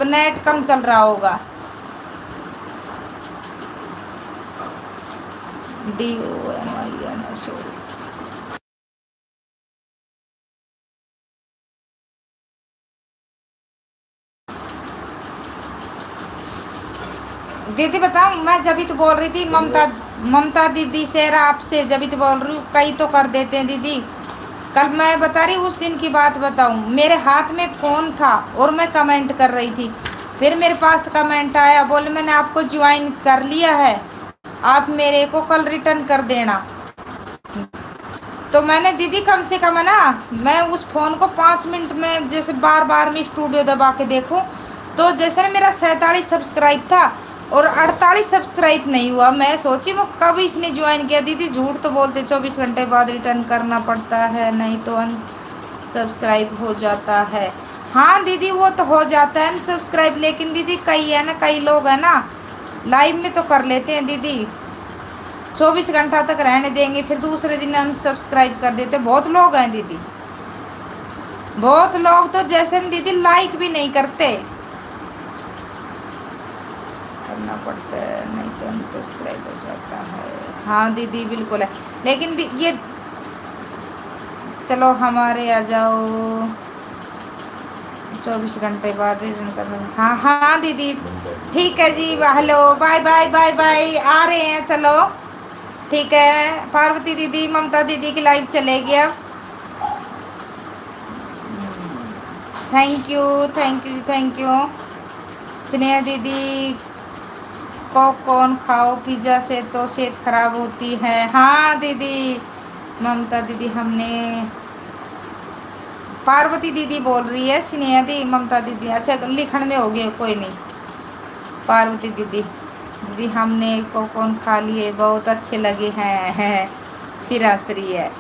Net कम चल रहा होगा। DONYN sorry. दीदी बताऊं, मैं जब भी तो बोल रही थी ममता ममता दीदी से आपसे जब भी तो बोल रही हूँ, कई तो कर देते हैं दीदी। कल मैं बता रही उस दिन की बात बताऊं, मेरे हाथ में फ़ोन था और मैं कमेंट कर रही थी, फिर मेरे पास कमेंट आया, बोले मैंने आपको ज्वाइन कर लिया है, आप मेरे को कल रिटर्न कर देना। तो मैंने दीदी कम से कम है ना, मैं उस फ़ोन को 5 मिनट में जैसे बार बार में स्टूडियो दबा के देखूं, तो जैसे ना मेरा 47 सब्सक्राइब था और 48 सब्सक्राइब नहीं हुआ। मैं सोची मैं कब इसने ज्वाइन किया। दीदी झूठ तो बोलते 24 घंटे बाद रिटर्न करना पड़ता है, नहीं तो अनसब्सक्राइब हो जाता है। हाँ दीदी वो तो हो जाता है अनसब्सक्राइब, लेकिन दीदी कई है ना, कई लोग है ना लाइव में तो कर लेते हैं दीदी, 24 घंटा तक रहने देंगे फिर दूसरे दिन अनसब्सक्राइब कर देते। बहुत लोग हैं दीदी, बहुत लोग तो जैसे दीदी लाइक भी नहीं करते, करना पड़ता है नहीं तो अनसब्सक्राइब हो जाता है। हाँ दीदी बिल्कुल है, लेकिन ये चलो हमारे आ जाओ 24 घंटे बाद रिटर्न करना। हाँ हाँ दीदी ठीक है जी, hello bye bye bye bye, आ रहे हैं चलो ठीक है। पार्वती दीदी ममता दीदी की लाइव चलेगी अब। Thank you thank you thank you. Sneha दीदी को कौन खाओ, पिज्ज़ा से तो सेहत खराब होती है। हाँ दीदी ममता दीदी हमने, पार्वती दीदी बोल रही है, स्नेहा दी ममता दीदी, अच्छा लिखण में हो गए कोई नहीं। पार्वती दीदी दीदी हमने को कौन खा लिए, बहुत अच्छे लगे हैं फिर हंस रही है।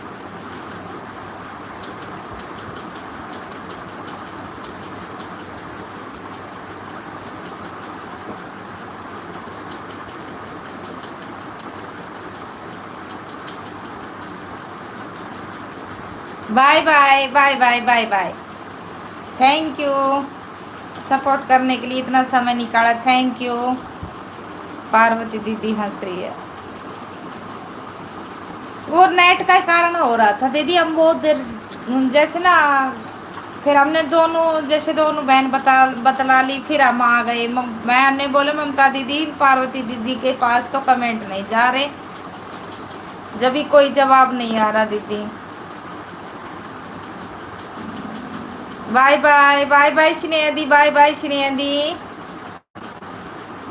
Bye bye bye bye bye bye, thank you support करने के लिए, इतना समय निकाला, थैंक यू। पार्वती दीदी हंस रही है, वो नेट का कारण हो रहा था दीदी। हम बहुत देर जैसे ना, फिर हमने दोनों जैसे दोनों बहन बतला ली, फिर हम आ गए। मैंने बोले ममता दीदी पार्वती दीदी के पास तो कमेंट नहीं जा रहे, जब भी कोई जवाब नहीं आ रहा दीदी। Bye bye bye bye Sneha दी, बाय बाय स्नेहा दी,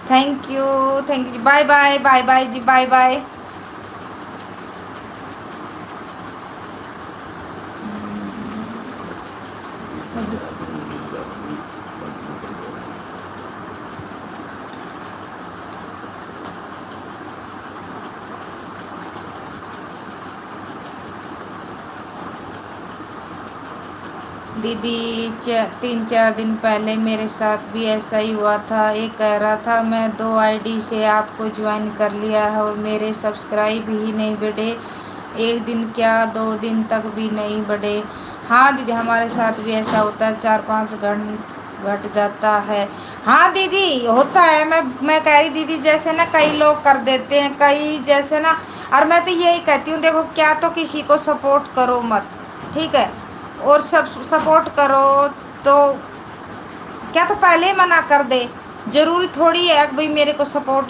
थैंक यू जी, बाय बाय बाय बाय जी, बाय बाय। दीदी 3-4 दिन पहले मेरे साथ भी ऐसा ही हुआ था। एक कह रहा था मैं 2 आईडी से आपको ज्वाइन कर लिया है और मेरे सब्सक्राइब ही नहीं बढ़े, एक दिन क्या 2 दिन तक भी नहीं बढ़े। हाँ दीदी हमारे साथ भी ऐसा होता है, 4-5 घट जाता है। हाँ दीदी होता है, मैं कह रही दीदी जैसे ना कई लोग कर देते हैं, कई जैसे ना, और मैं तो यही कहती हूँ देखो, क्या तो किसी को सपोर्ट करो मत, ठीक है, और सब सपोर्ट करो तो क्या तो पहले ही मना कर दे, ज़रूरी थोड़ी है कि भाई मेरे को सपोर्ट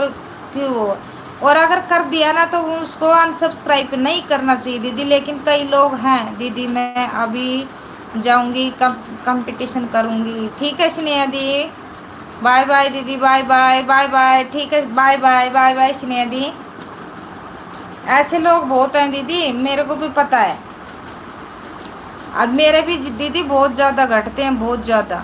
क्यों हो। और अगर कर दिया ना तो उसको अनसब्सक्राइब नहीं करना चाहिए दीदी। लेकिन कई लोग हैं दीदी, मैं अभी जाऊंगी कंपटीशन करूंगी, ठीक है स्नेहा दी, बाय बाय दीदी, बाय बाय बाय बाय, ठीक है bye bye bye bye Sneha दी। ऐसे लोग बहुत हैं दीदी, मेरे को भी पता है, और मेरे भी दीदी बहुत ज़्यादा घटते हैं, बहुत ज़्यादा।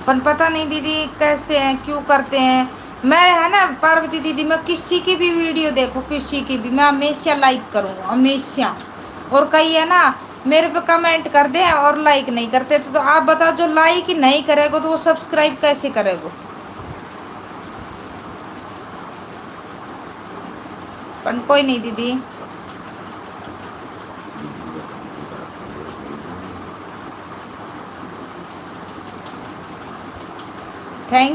पर पता नहीं दीदी कैसे हैं, क्यों करते हैं। मैं है ना पार्वती दीदी, मैं किसी की भी वीडियो देखो, किसी की भी, मैं हमेशा लाइक करूँगा हमेशा। और कई है ना मेरे पे कमेंट कर दे और लाइक नहीं करते, तो आप बताओ जो लाइक ही नहीं करेगा तो वो सब्सक्राइब कैसे करेगा। पर कोई नहीं दीदी, थैंक